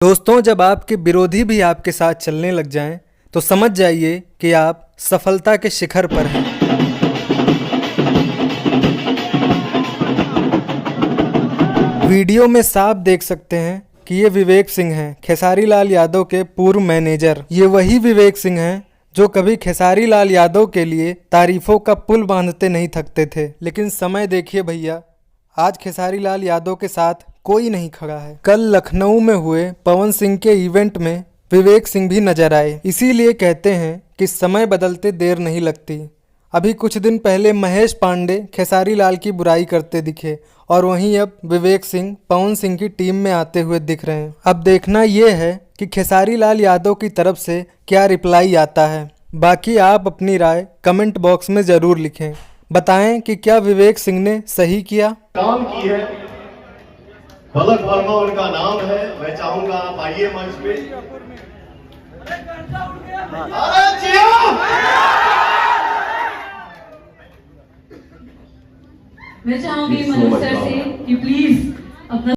दोस्तों, जब आपके विरोधी भी आपके साथ चलने लग जाएं, तो समझ जाइए कि आप सफलता के शिखर पर हैं। वीडियो में साफ देख सकते हैं कि ये विवेक सिंह हैं, खेसारी लाल यादव के पूर्व मैनेजर। ये वही विवेक सिंह हैं जो कभी खेसारी लाल यादव के लिए तारीफों का पुल बांधते नहीं थकते थे। लेकिन समय देखिए भैया, आज खेसारी लाल यादव के साथ कोई नहीं खड़ा है। कल लखनऊ में हुए पवन सिंह के इवेंट में विवेक सिंह भी नजर आए। इसीलिए कहते हैं कि समय बदलते देर नहीं लगती। अभी कुछ दिन पहले महेश पांडे खेसारी लाल की बुराई करते दिखे और वहीं अब विवेक सिंह पवन सिंह की टीम में आते हुए दिख रहे हैं। अब देखना यह है कि खेसारी लाल यादव की तरफ से क्या रिप्लाई आता है। बाकी आप अपनी राय कमेंट बॉक्स में ज़रूर लिखें। बताएं कि क्या विवेक सिंह ने सही किया। काम की है। भलक वर्मा उनका नाम है। मैं चाहूंगा आप आइए मंच पे। मैं चाहूंगी मनोज सर से कि प्लीज अपना